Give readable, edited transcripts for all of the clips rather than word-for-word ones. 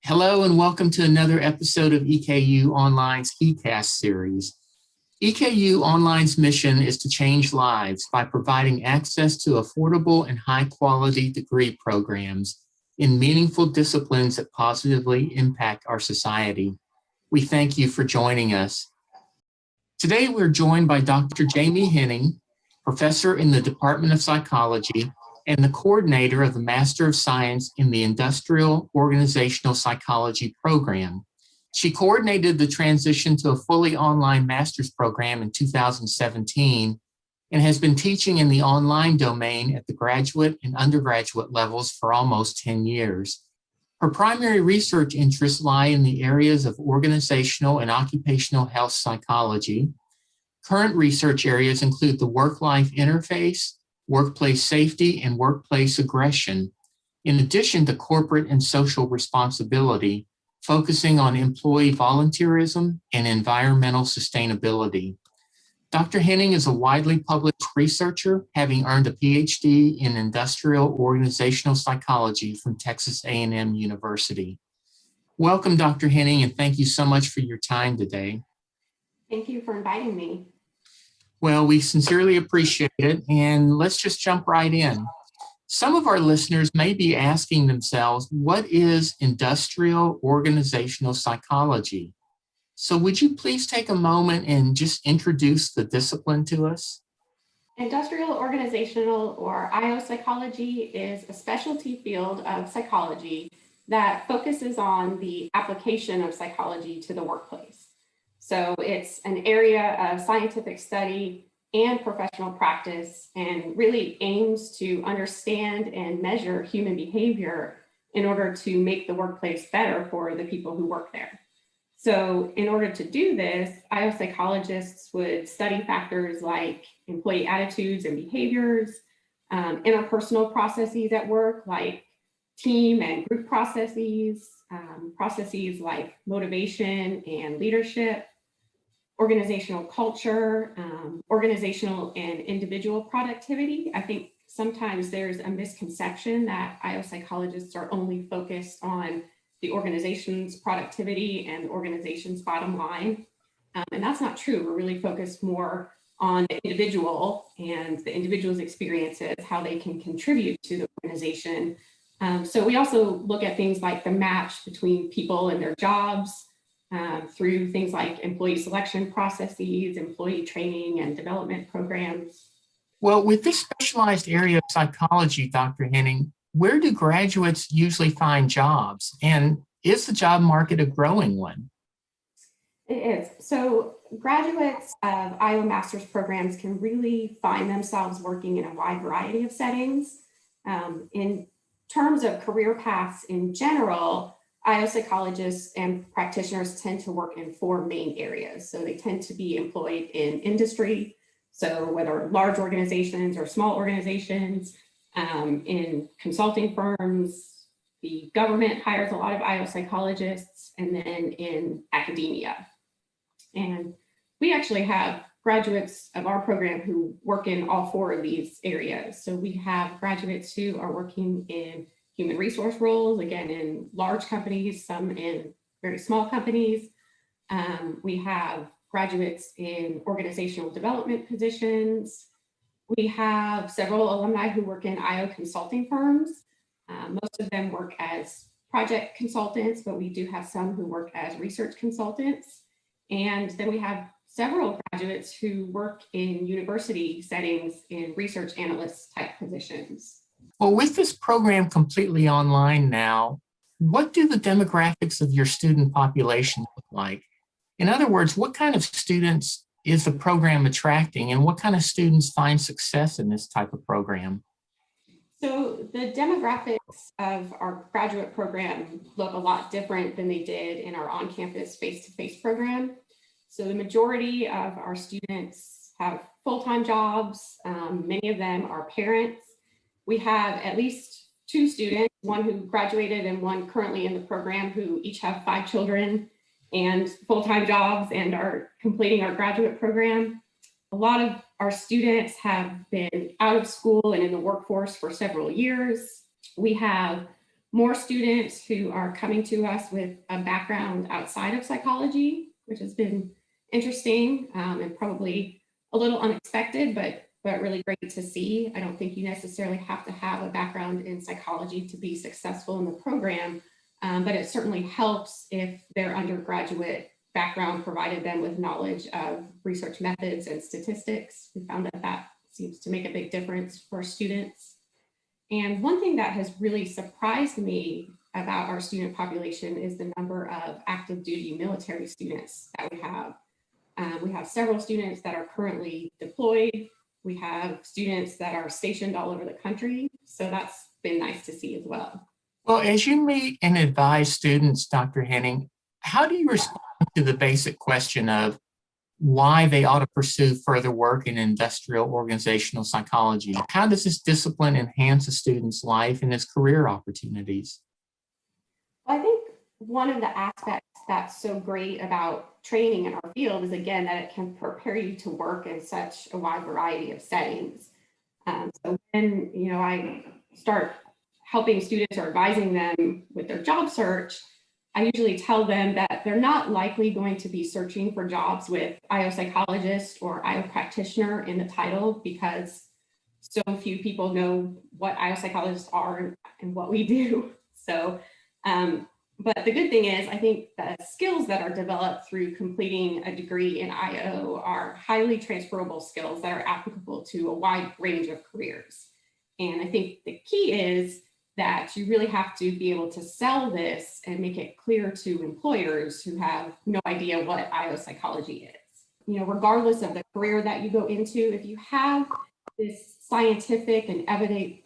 Hello and welcome to another episode of EKU Online's eCast series. EKU Online's mission is to change lives by providing access to affordable and high-quality degree programs in meaningful disciplines that positively impact our society. We thank you for joining us. Today we're joined by Dr. Jaime Henning, professor in the Department of Psychology and the coordinator of the Master of Science in the Industrial Organizational Psychology program. She coordinated the transition to a fully online master's program in 2017 and has been teaching in the online domain at the graduate and undergraduate levels for almost 10 years. Her primary research interests lie in the areas of organizational and occupational health psychology. Current research areas include the work-life interface, workplace safety, and workplace aggression, in addition to corporate and social responsibility, focusing on employee volunteerism and environmental sustainability. Dr. Henning is a widely published researcher, having earned a PhD in industrial organizational psychology from Texas A&M University. Welcome, Dr. Henning, and thank you so much for your time today. Thank you for inviting me. Well, we sincerely appreciate it, and let's just jump right in. Some of our listeners may be asking themselves, what is industrial organizational psychology? So would you please take a moment and just introduce the discipline to us? Industrial organizational, or IO psychology, is a specialty field of psychology that focuses on the application of psychology to the workplace. So it's an area of scientific study and professional practice and really aims to understand and measure human behavior in order to make the workplace better for the people who work there. So in order to do this, IO psychologists would study factors like employee attitudes and behaviors, interpersonal processes at work like team and group processes, processes like motivation and leadership, organizational culture, organizational and individual productivity. I think sometimes there's a misconception that IO psychologists are only focused on the organization's productivity and the organization's bottom line. And that's not true. We're really focused more on the individual and the individual's experiences, how they can contribute to the organization. So we also look at things like the match between people and their jobs, through things like employee selection processes, employee training and development programs. Well, with this specialized area of psychology, Dr. Henning, where do graduates usually find jobs? And is the job market a growing one? It is. So graduates of IO master's programs can really find themselves working in a wide variety of settings. In terms of career paths in general, IO psychologists and practitioners tend to work in four main areas. So they tend to be employed in industry, so whether large organizations or small organizations, in consulting firms, the government hires a lot of IO psychologists, and then in academia. And we actually have graduates of our program who work in all four of these areas. So we have graduates who are working in human resource roles, again, in large companies, some in very small companies. We have graduates in organizational development positions. We have several alumni who work in IO consulting firms. Most of them work as project consultants, but we do have some who work as research consultants. And then we have several graduates who work in university settings in research analyst type positions. Well, with this program completely online now, what do the demographics of your student population look like? In other words, what kind of students is the program attracting, and what kind of students find success in this type of program? So the demographics of our graduate program look a lot different than they did in our on-campus face-to-face program. So the majority of our students have full-time jobs. Many of them are parents. We have at least two students, one who graduated and one currently in the program, who each have 5 children and full-time jobs and are completing our graduate program. A lot of our students have been out of school and in the workforce for several years. We have more students who are coming to us with a background outside of psychology, which has been interesting and probably a little unexpected, but really great to see. I don't think you necessarily have to have a background in psychology to be successful in the program, but it certainly helps if their undergraduate background provided them with knowledge of research methods and statistics. We found that that seems to make a big difference for students. And one thing that has really surprised me about our student population is the number of active duty military students that we have. We have several students that are currently deployed. We have students that are stationed all over the country. So that's been nice to see as well. Well, as you meet and advise students, Dr. Henning, how do you respond to the basic question of why they ought to pursue further work in industrial organizational psychology? How does this discipline enhance a student's life and his career opportunities? Well, I think one of the aspects that's so great about training in our field is, again, that it can prepare you to work in such a wide variety of settings. So when I start helping students or advising them with their job search, I usually tell them that they're not likely going to be searching for jobs with IO psychologist or IO practitioner in the title, because so few people know what IO psychologists are and what we do. So, but the good thing is, I think the skills that are developed through completing a degree in IO are highly transferable skills that are applicable to a wide range of careers. And I think the key is that you really have to be able to sell this and make it clear to employers who have no idea what IO psychology is. Regardless of the career that you go into, if you have this scientific and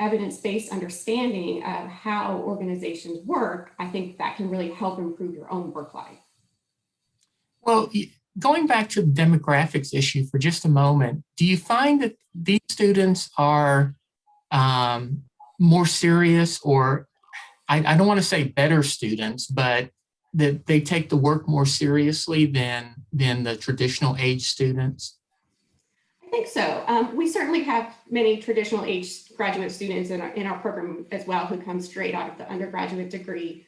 evidence-based understanding of how organizations work, I think that can really help improve your own work life. Well, going back to the demographics issue for just a moment, do you find that these students are more serious, or I don't want to say better students, but that they take the work more seriously than the traditional age students? I think so. We certainly have many traditional age graduate students in our program as well who come straight out of the undergraduate degree.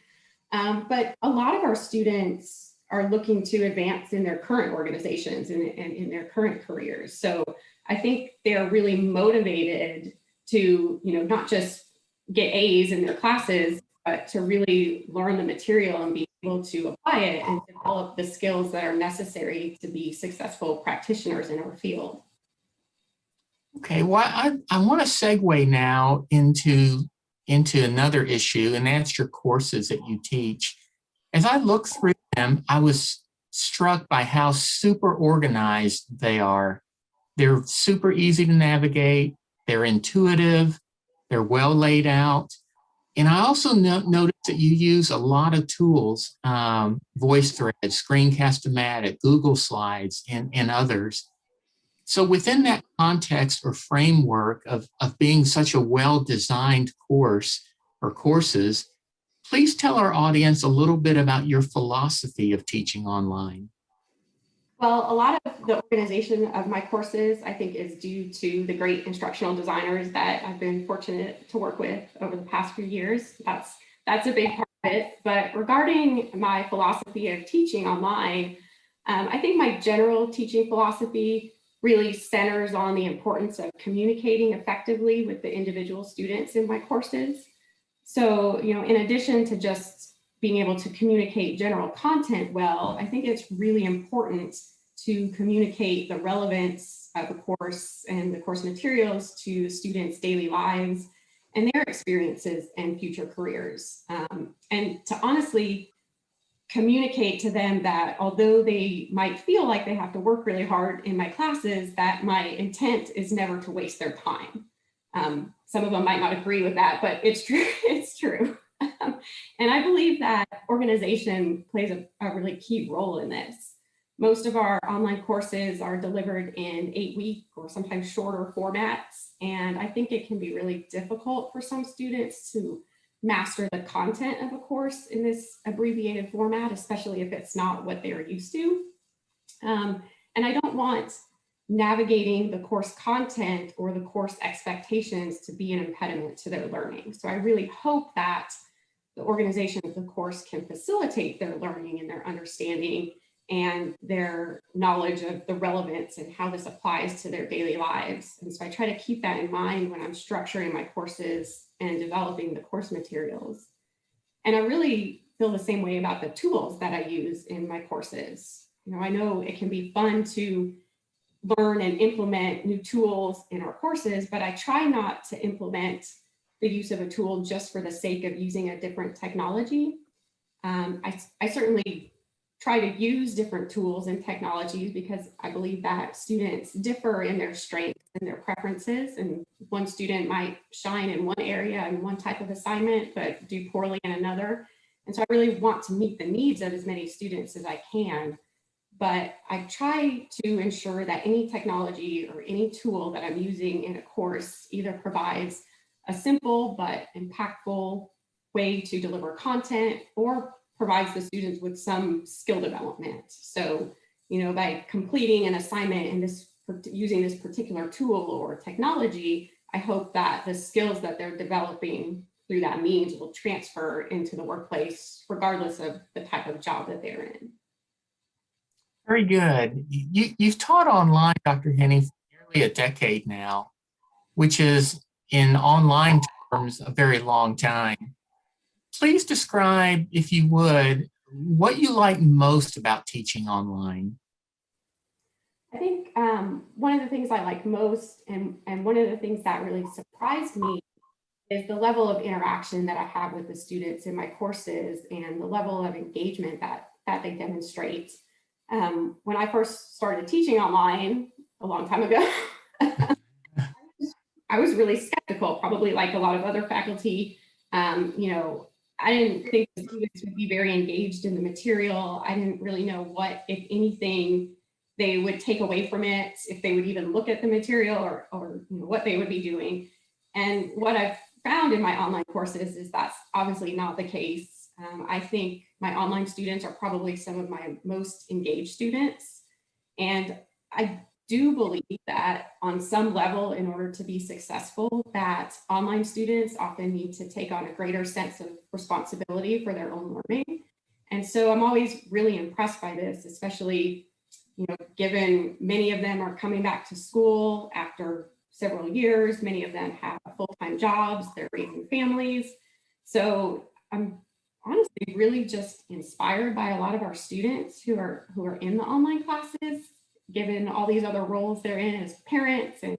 But a lot of our students are looking to advance in their current organizations and in their current careers. So I think they're really motivated to, not just get A's in their classes, but to really learn the material and be able to apply it and develop the skills that are necessary to be successful practitioners in our field. Okay, well, I want to segue now into another issue, and that's your courses that you teach. As I look through them, I was struck by how super organized they are. They're super easy to navigate. They're intuitive. They're well laid out. And I also noticed that you use a lot of tools, VoiceThread, Screencast-O-Matic, Google Slides, and others. So within that context or framework of being such a well-designed course or courses, please tell our audience a little bit about your philosophy of teaching online. Well, a lot of the organization of my courses, I think, is due to the great instructional designers that I've been fortunate to work with over the past few years. That's a big part of it. But regarding my philosophy of teaching online, I think my general teaching philosophy really centers on the importance of communicating effectively with the individual students in my courses. So, in addition to just being able to communicate general content well, I think it's really important to communicate the relevance of the course and the course materials to students' daily lives and their experiences and future careers. And to honestly communicate to them that although they might feel like they have to work really hard in my classes, that my intent is never to waste their time. Some of them might not agree with that, but it's true. It's true. And I believe that organization plays a really key role in this. Most of our online courses are delivered in 8-week or sometimes shorter formats. And I think it can be really difficult for some students to master the content of a course in this abbreviated format, especially if it's not what they're used to. And I don't want navigating the course content or the course expectations to be an impediment to their learning. So I really hope that the organization of the course can facilitate their learning and their understanding and their knowledge of the relevance and how this applies to their daily lives. And so I try to keep that in mind when I'm structuring my courses and developing the course materials. And I really feel the same way about the tools that I use in my courses. I know it can be fun to learn and implement new tools in our courses, but I try not to implement the use of a tool just for the sake of using a different technology. I certainly try to use different tools and technologies because I believe that students differ in their strengths and their preferences. And one student might shine in one area and one type of assignment, but do poorly in another. And so I really want to meet the needs of as many students as I can. But I try to ensure that any technology or any tool that I'm using in a course either provides a simple but impactful way to deliver content or provides the students with some skill development. So, by completing an assignment in using this particular tool or technology, I hope that the skills that they're developing through that means will transfer into the workplace, regardless of the type of job that they're in. Very good. You've taught online, Dr. Henning, for nearly a decade now, which is in online terms a very long time. Please describe, if you would, what you like most about teaching online. I think one of the things I like most and one of the things that really surprised me is the level of interaction that I have with the students in my courses and the level of engagement that they demonstrate. When I first started teaching online a long time ago, I was really skeptical, probably like a lot of other faculty. I didn't think the students would be very engaged in the material. I didn't really know what, if anything, they would take away from it, if they would even look at the material or what they would be doing. And what I've found in my online courses is that's obviously not the case. I think my online students are probably some of my most engaged students. And I do believe that on some level, in order to be successful, that online students often need to take on a greater sense of responsibility for their own learning. And so I'm always really impressed by this, especially, given many of them are coming back to school after several years, many of them have full-time jobs, they're raising families. So I'm honestly really just inspired by a lot of our students who are in the online classes, given all these other roles they're in as parents and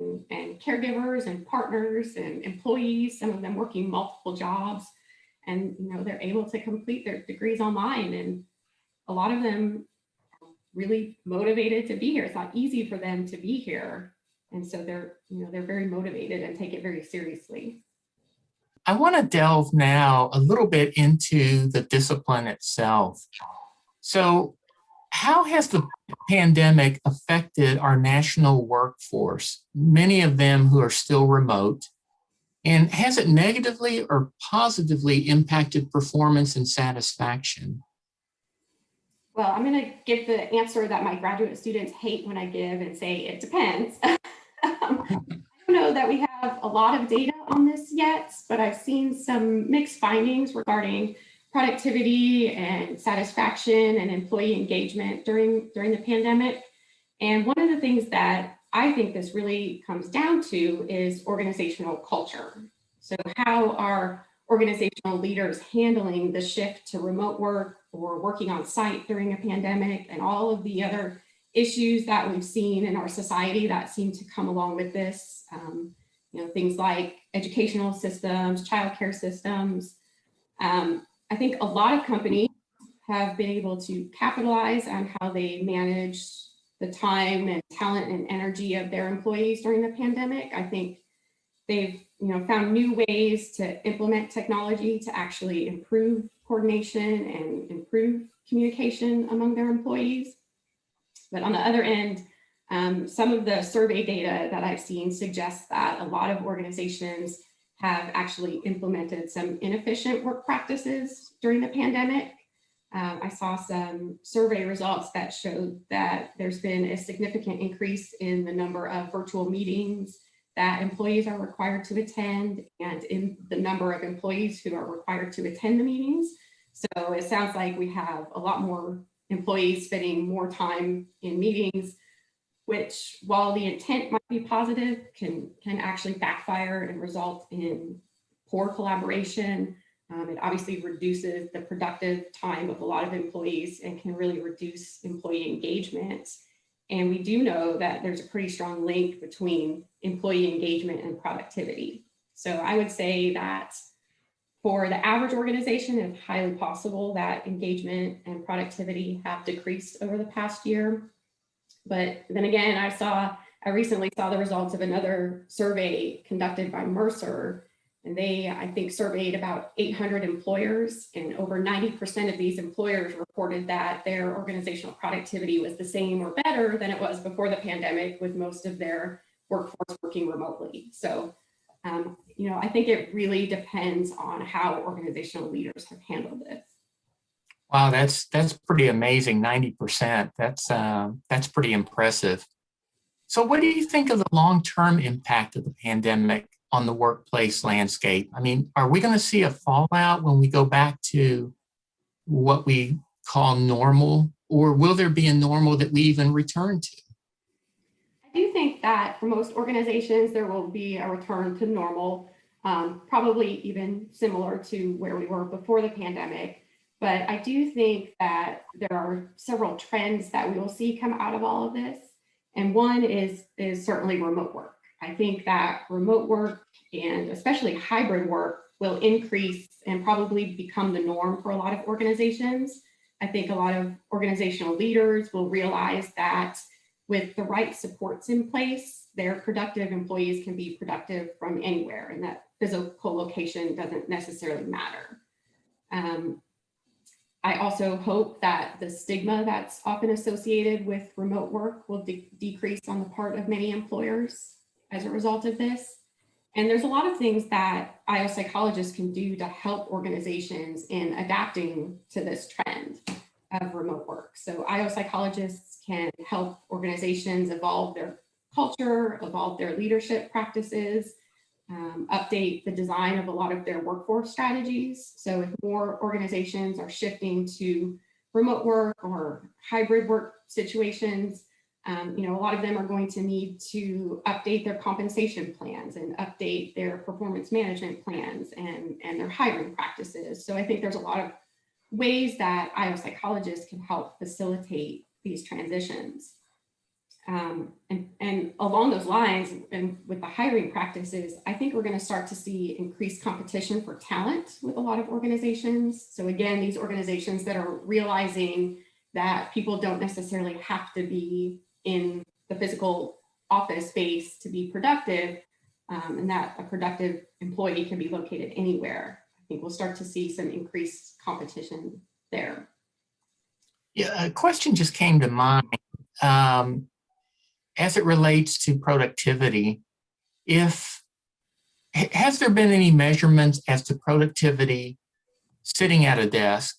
caregivers and partners and employees, some of them working multiple jobs, and they're able to complete their degrees online, and a lot of them are really motivated to be here. It's not easy for them to be here, and so they're very motivated and take it very seriously. I want to delve now a little bit into the discipline itself. So, how has the pandemic affected our national workforce, many of them who are still remote? And has it negatively or positively impacted performance and satisfaction? Well, I'm going to give the answer that my graduate students hate when I give and say it depends. I don't know that we have a lot of data on this yet, but I've seen some mixed findings regarding productivity and satisfaction and employee engagement during the pandemic. And one of the things that I think this really comes down to is organizational culture. So how are organizational leaders handling the shift to remote work or working on site during a pandemic and all of the other issues that we've seen in our society that seem to come along with this, things like educational systems, childcare systems. I think a lot of companies have been able to capitalize on how they manage the time and talent and energy of their employees during the pandemic. I think they've found new ways to implement technology to actually improve coordination and improve communication among their employees. But on the other end, some of the survey data that I've seen suggests that a lot of organizations have actually implemented some inefficient work practices during the pandemic. I saw some survey results that showed that there's been a significant increase in the number of virtual meetings that employees are required to attend and in the number of employees who are required to attend the meetings. So it sounds like we have a lot more employees spending more time in meetings, which, while the intent might be positive, can actually backfire and result in poor collaboration. It obviously reduces the productive time of a lot of employees and can really reduce employee engagement. And we do know that there's a pretty strong link between employee engagement and productivity. So I would say that for the average organization, it's highly possible that engagement and productivity have decreased over the past year. But then again, I recently saw the results of another survey conducted by Mercer, and they, I think, surveyed about 800 employers, and over 90% of these employers reported that their organizational productivity was the same or better than it was before the pandemic, with most of their workforce working remotely. So, I think it really depends on how organizational leaders have handled this. Wow, that's pretty amazing. 90%. That's pretty impressive. So what do you think of the long-term impact of the pandemic on the workplace landscape? I mean, are we going to see a fallout when we go back to what we call normal, or will there be a normal that we even return to? I do think that for most organizations, there will be a return to normal, probably even similar to where we were before the pandemic. But I do think that there are several trends that we will see come out of all of this. And one is certainly remote work. I think that remote work, and especially hybrid work, will increase and probably become the norm for a lot of organizations. I think a lot of organizational leaders will realize that with the right supports in place, their productive employees can be productive from anywhere, and that physical location doesn't necessarily matter. I also hope that the stigma that's often associated with remote work will decrease on the part of many employers as a result of this. And there's a lot of things that IO psychologists can do to help organizations in adapting to this trend of remote work. So IO psychologists can help organizations evolve their culture, evolve their leadership practices, update the design of a lot of their workforce strategies. So if more organizations are shifting to remote work or hybrid work situations, a lot of them are going to need to update their compensation plans and update their performance management plans and their hiring practices. So I think there's a lot of ways that IO psychologists can help facilitate these transitions. And along those lines, and with the hiring practices, I think we're going to start to see increased competition for talent with a lot of organizations. So again, these organizations that are realizing that people don't necessarily have to be in the physical office space to be productive, and that a productive employee can be located anywhere. I think we'll start to see some increased competition there. Yeah, a question just came to mind. As it relates to productivity, has there been any measurements as to productivity sitting at a desk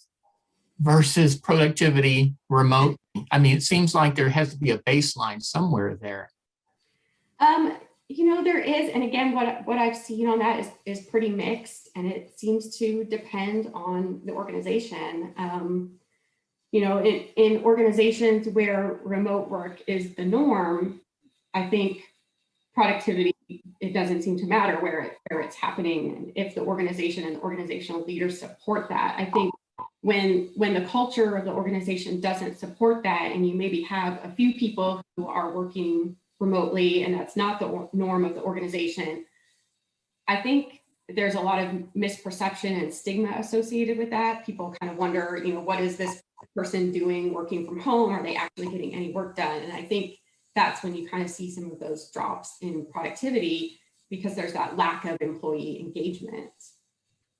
versus productivity remotely? I mean, it seems like there has to be a baseline somewhere there. There is, and again, what I've seen on that is pretty mixed, and it seems to depend on the organization. In organizations where remote work is the norm, I think productivity, it doesn't seem to matter where it's happening, and if the organization and the organizational leaders support that. I think when the culture of the organization doesn't support that, and you maybe have a few people who are working remotely and that's not the norm of the organization, I think there's a lot of misperception and stigma associated with that. People kind of wonder, what is this person doing working from home? Are they actually getting any work done? And I think that's when you kind of see some of those drops in productivity, because there's that lack of employee engagement.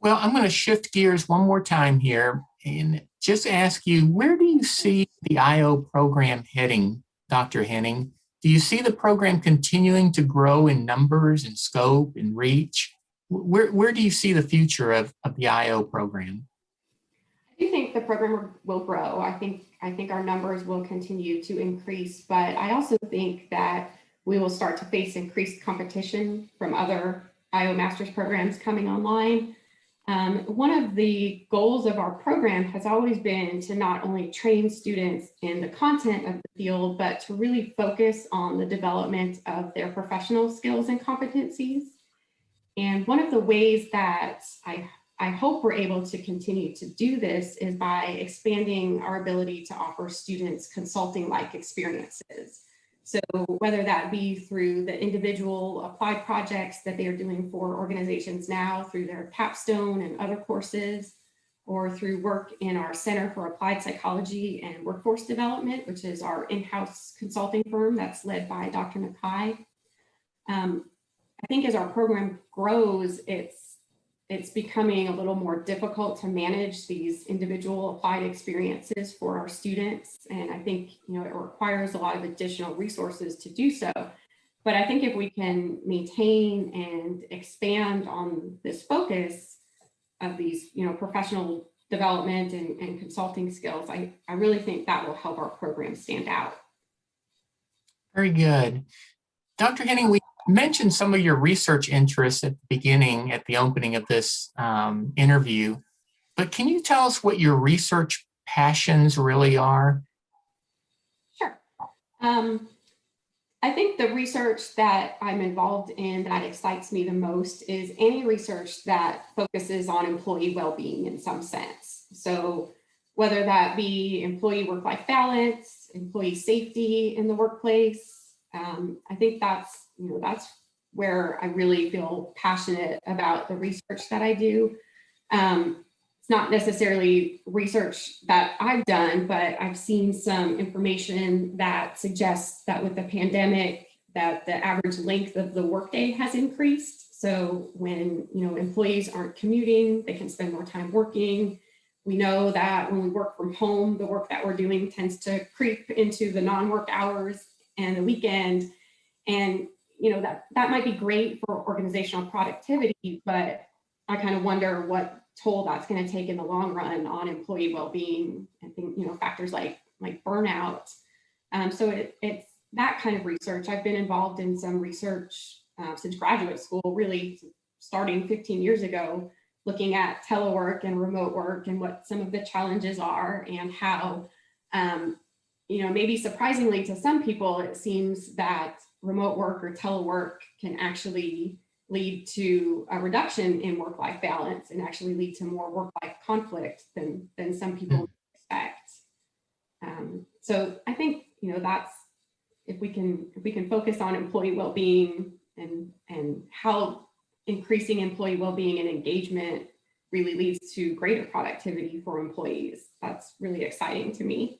Well, I'm going to shift gears one more time here and just ask you, where do you see the IO program heading, Dr. Henning? Do you see the program continuing to grow in numbers and scope and reach? Where do you see the future of the IO program? I do think the program will grow. I think our numbers will continue to increase, but I also think that we will start to face increased competition from other IO master's programs coming online. One of the goals of our program has always been to not only train students in the content of the field, but to really focus on the development of their professional skills and competencies. And one of the ways that I hope we're able to continue to do this is by expanding our ability to offer students consulting-like experiences. So whether that be through the individual applied projects that they are doing for organizations now through their capstone and other courses, or through work in our Center for Applied Psychology and Workforce Development, which is our in-house consulting firm that's led by Dr. Nakai. I think as our program grows, it's becoming a little more difficult to manage these individual applied experiences for our students. And I think, it requires a lot of additional resources to do so. But I think if we can maintain and expand on this focus of these, professional development and consulting skills, I really think that will help our program stand out. Very good. Dr. Henning, we mentioned some of your research interests at the beginning, at the opening of this interview, but can you tell us what your research passions really are? Sure. I think the research that I'm involved in that excites me the most is any research that focuses on employee well-being in some sense. So whether that be employee work-life balance, employee safety in the workplace, I think that's where I really feel passionate about the research that I do. It's not necessarily research that I've done, but I've seen some information that suggests that with the pandemic, that the average length of the workday has increased. So when employees aren't commuting, they can spend more time working. We know that when we work from home, the work that we're doing tends to creep into the non-work hours and the weekend. And that might be great for organizational productivity, but I kind of wonder what toll that's going to take in the long run on employee well-being. I think factors like burnout. So it's that kind of research. I've been involved in some research since graduate school, really starting 15 years ago, looking at telework and remote work and what some of the challenges are and how maybe surprisingly to some people, it seems that remote work or telework can actually lead to a reduction in work-life balance and actually lead to more work-life conflict than some people expect. So I think that's if we can focus on employee well-being and how increasing employee well-being and engagement really leads to greater productivity for employees. That's really exciting to me.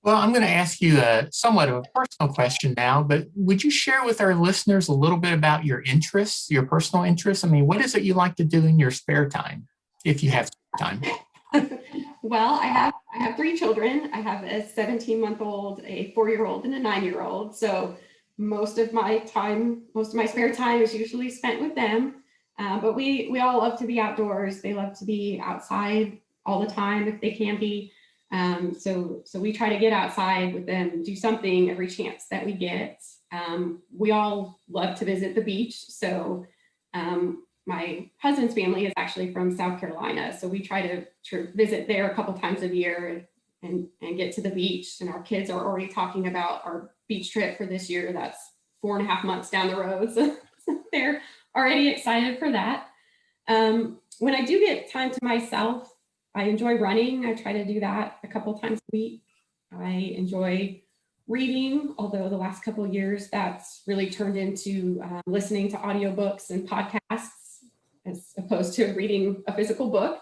Well, I'm going to ask you somewhat of a personal question now, but would you share with our listeners a little bit about your interests, your personal interests? I mean, what is it you like to do in your spare time, if you have spare time? Well, I have 3 children. I have a 17-month-old, a 4-year-old, and a 9-year-old. So most of my spare time is usually spent with them. But we all love to be outdoors. They love to be outside all the time if they can be. So we try to get outside with them, do something every chance that we get. We all love to visit the beach. So my husband's family is actually from South Carolina. So we try to visit there a couple times a year and get to the beach. And our kids are already talking about our beach trip for this year. That's 4.5 months down the road. So they're already excited for that. When I do get time to myself, I enjoy running. I try to do that a couple times a week. I enjoy reading, although the last couple of years that's really turned into listening to audiobooks and podcasts as opposed to reading a physical book.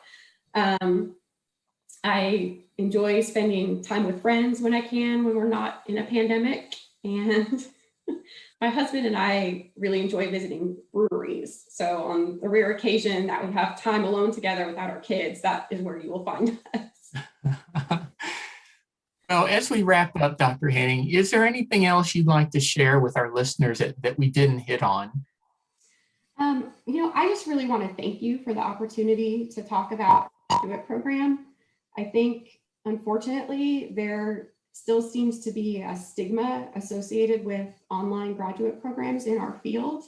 I enjoy spending time with friends when I can, when we're not in a pandemic. And my husband and I really enjoy visiting breweries. So on the rare occasion that we have time alone together without our kids, that is where you will find us. Well, as we wrap up, Dr. Henning, is there anything else you'd like to share with our listeners that we didn't hit on? I just really want to thank you for the opportunity to talk about the graduate program. I think, unfortunately, there still seems to be a stigma associated with online graduate programs in our field.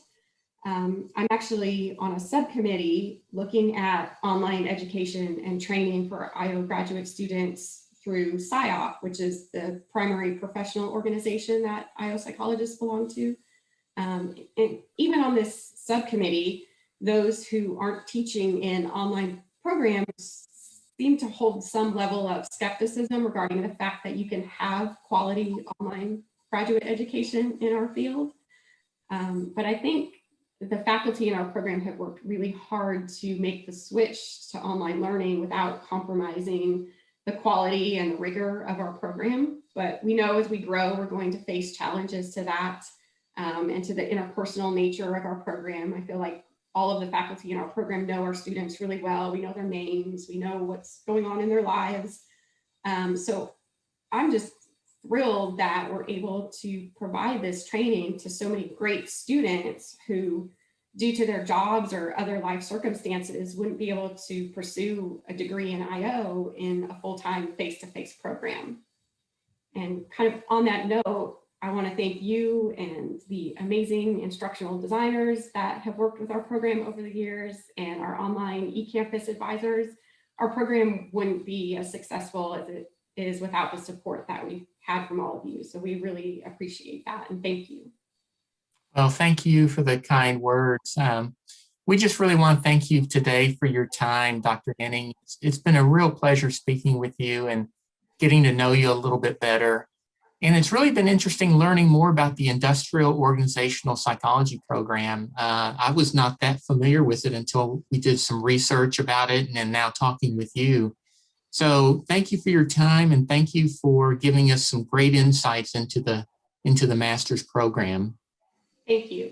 I'm actually on a subcommittee looking at online education and training for IO graduate students through SIOP, which is the primary professional organization that IO psychologists belong to. And even on this subcommittee, those who aren't teaching in online programs seem to hold some level of skepticism regarding the fact that you can have quality online graduate education in our field. But I think the faculty in our program have worked really hard to make the switch to online learning without compromising the quality and rigor of our program. But we know as we grow, we're going to face challenges to that and to the interpersonal nature of our program. I feel like all of the faculty in our program know our students really well. We know their names, we know what's going on in their lives. So I'm just thrilled that we're able to provide this training to so many great students who, due to their jobs or other life circumstances, wouldn't be able to pursue a degree in IO in a full-time face-to-face program. And kind of on that note, I want to thank you and the amazing instructional designers that have worked with our program over the years and our online eCampus advisors. Our program wouldn't be as successful as it is without the support that we've had from all of you. So we really appreciate that and thank you. Well, thank you for the kind words. We just really want to thank you today for your time, Dr. Henning. It's been a real pleasure speaking with you and getting to know you a little bit better. And it's really been interesting learning more about the Industrial Organizational Psychology program. I was not that familiar with it until we did some research about it and then now talking with you. So thank you for your time and thank you for giving us some great insights into the master's program. Thank you.